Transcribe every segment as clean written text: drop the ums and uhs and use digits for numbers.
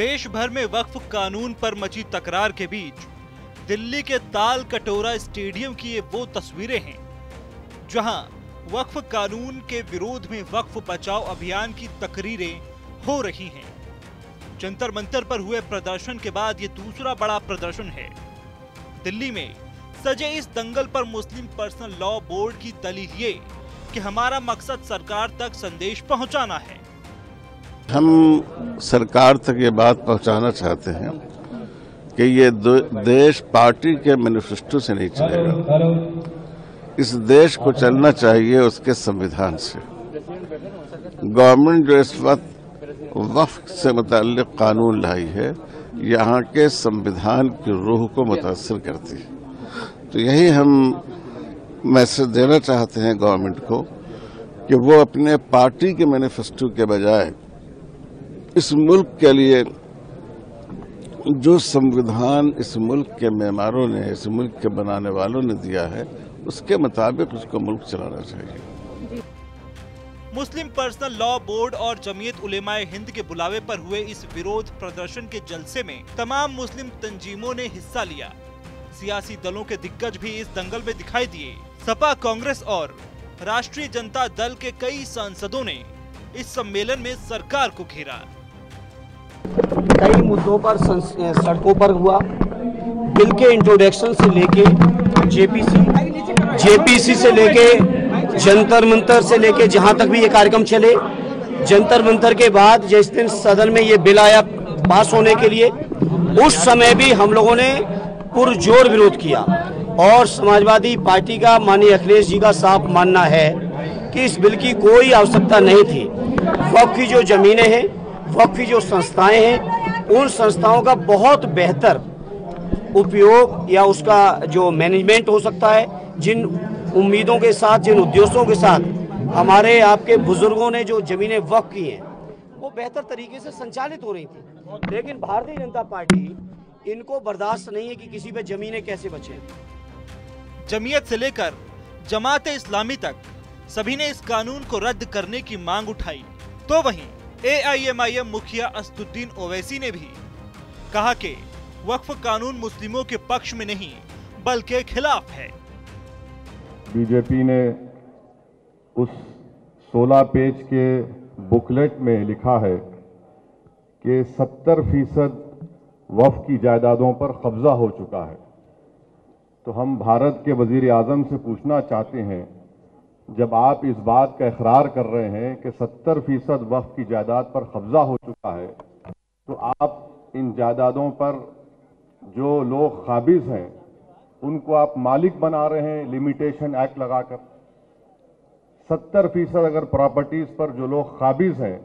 देश भर में वक्फ कानून पर मची तकरार के बीच दिल्ली के ताल कटोरा स्टेडियम की ये वो तस्वीरें हैं जहां वक्फ कानून के विरोध में वक्फ बचाओ अभियान की तकरीरें हो रही हैं। जंतर मंतर पर हुए प्रदर्शन के बाद ये दूसरा बड़ा प्रदर्शन है। दिल्ली में सजे इस दंगल पर मुस्लिम पर्सनल लॉ बोर्ड की दलील ये कि हमारा मकसद सरकार तक संदेश पहुंचाना है। हम सरकार तक ये बात पहुंचाना चाहते हैं कि ये देश पार्टी के मैनिफेस्टो से नहीं चलेगा। इस देश को चलना चाहिए उसके संविधान से। गवर्नमेंट जो इस वक्त वक्फ से मुताल्लिक कानून लाई है, यहाँ के संविधान की रूह को मुतासर करती है। तो यही हम मैसेज देना चाहते हैं गवर्नमेंट को कि वो अपने पार्टी के मैनिफेस्टो के बजाय इस मुल्क के लिए जो संविधान इस मुल्क के मेमारों ने, इस मुल्क के बनाने वालों ने दिया है, उसके मुताबिक उसको मुल्क चलाना चाहिए। मुस्लिम पर्सनल लॉ बोर्ड और जमीयत उलेमाए हिंद के बुलावे पर हुए इस विरोध प्रदर्शन के जलसे में तमाम मुस्लिम तंजीमों ने हिस्सा लिया। सियासी दलों के दिग्गज भी इस दंगल में दिखाई दिए। सपा, कांग्रेस और राष्ट्रीय जनता दल के कई सांसदों ने इस सम्मेलन में सरकार को घेरा। कई मुद्दों पर सड़कों पर हुआ। बिल के इंट्रोडक्शन से लेके जेपीसी से लेके जंतर मंतर से लेके जहां तक भी ये कार्यक्रम चले, जंतर मंतर के बाद जिस दिन सदन में ये बिल आया पास होने के लिए, उस समय भी हम लोगों ने पुरजोर विरोध किया। और समाजवादी पार्टी का माननीय अखिलेश जी का साफ मानना है कि इस बिल की कोई आवश्यकता नहीं थी। वक्फ की जो जमीनें हैं, वक्फ की जो संस्थाएं हैं, उन संस्थाओं का बहुत बेहतर उपयोग या उसका जो मैनेजमेंट हो सकता है, जिन उम्मीदों के साथ, जिन उद्देश्यों के साथ हमारे आपके बुजुर्गों ने जो जमीनें वक्फ की हैं, वो बेहतर तरीके से संचालित हो रही थी। लेकिन भारतीय जनता पार्टी इनको बर्दाश्त नहीं है कि किसी पे जमीनें कैसे बचे। जमीयत से लेकर जमात इस्लामी तक सभी ने इस कानून को रद्द करने की मांग उठाई। तो वहीं AIMIM मुखिया असदुद्दीन ओवैसी ने भी कहा कि वक्फ कानून मुस्लिमों के पक्ष में नहीं बल्कि खिलाफ है। बीजेपी ने उस 16 पेज के बुकलेट में लिखा है कि 70% वक्फ की जायदादों पर कब्जा हो चुका है। तो हम भारत के वजीर आजम से पूछना चाहते हैं, जब आप इस बात का इकरार कर रहे हैं कि 70% वक्फ की जायदाद पर कब्जा हो चुका है, तो आप इन जायदादों पर जो लोग काबिज हैं उनको आप मालिक बना रहे हैं लिमिटेशन एक्ट लगाकर। 70% अगर प्रॉपर्टीज पर जो लोग काबिज हैं,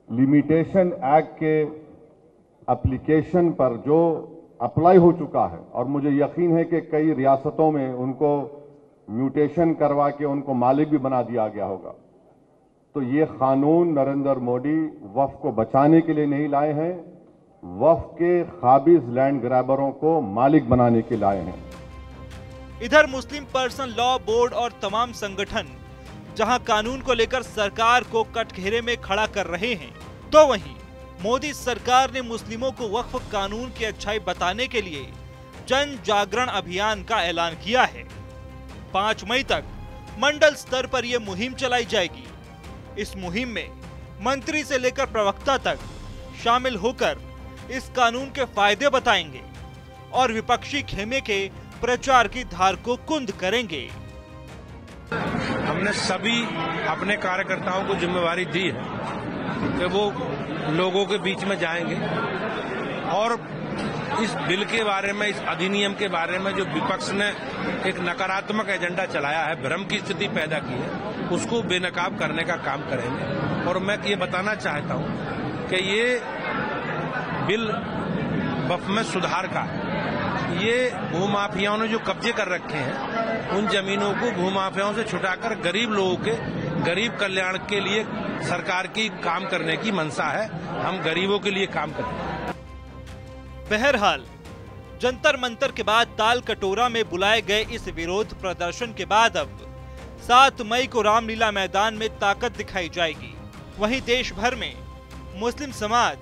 लिमिटेशन एक्ट के एप्लीकेशन पर जो अप्लाई हो चुका है, और मुझे यकीन है कि कई रियासतों में उनको म्यूटेशन करवा के उनको मालिक भी बना दिया गया होगा। तो ये कानून नरेंद्र मोदी वक्फ को बचाने के लिए नहीं लाए हैं, वक्फ के काबिज लैंड ग्रैबरों को मालिक बनाने के लाए हैं। इधर मुस्लिम पर्सनल लॉ बोर्ड और तमाम संगठन जहां कानून को लेकर सरकार को कटघरे में खड़ा कर रहे हैं, तो वहीं मोदी सरकार ने मुस्लिमों को वक्फ कानून की अच्छाई बताने के लिए जन जागरण अभियान का ऐलान किया है। 5 मई तक मंडल स्तर पर यह मुहिम चलाई जाएगी। इस मुहिम में मंत्री से लेकर प्रवक्ता तक शामिल होकर इस कानून के फायदे बताएंगे और विपक्षी खेमे के प्रचार की धार को कुंद करेंगे। हमने सभी अपने कार्यकर्ताओं को जिम्मेवारी दी है कि वो लोगों के बीच में जाएंगे और इस बिल के बारे में, इस अधिनियम के बारे में जो विपक्ष ने एक नकारात्मक एजेंडा चलाया है, भ्रम की स्थिति पैदा की है, उसको बेनकाब करने का काम करेंगे। और मैं ये बताना चाहता हूं कि ये बिल वक्फ में सुधार का है। ये भूमाफियाओं ने जो कब्जे कर रखे हैं, उन जमीनों को भूमाफियाओं से छुटाकर गरीब लोगों के गरीब कल्याण के लिए सरकार की काम करने की मंशा है। हम गरीबों के लिए काम करेंगे। बहरहाल जंतर मंतर के बाद ताल कटोरा में बुलाए गए इस विरोध प्रदर्शन के बाद अब 7 मई को रामलीला मैदान में ताकत दिखाई जाएगी। वहीं देश भर में मुस्लिम समाज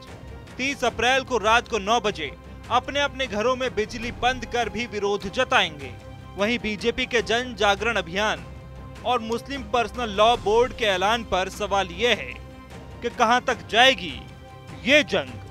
30 अप्रैल को रात को 9 बजे अपने अपने घरों में बिजली बंद कर भी विरोध जताएंगे। वहीं बीजेपी के जन जागरण अभियान और मुस्लिम पर्सनल लॉ बोर्ड के ऐलान पर सवाल ये है कि कहां तक जाएगी ये जंग।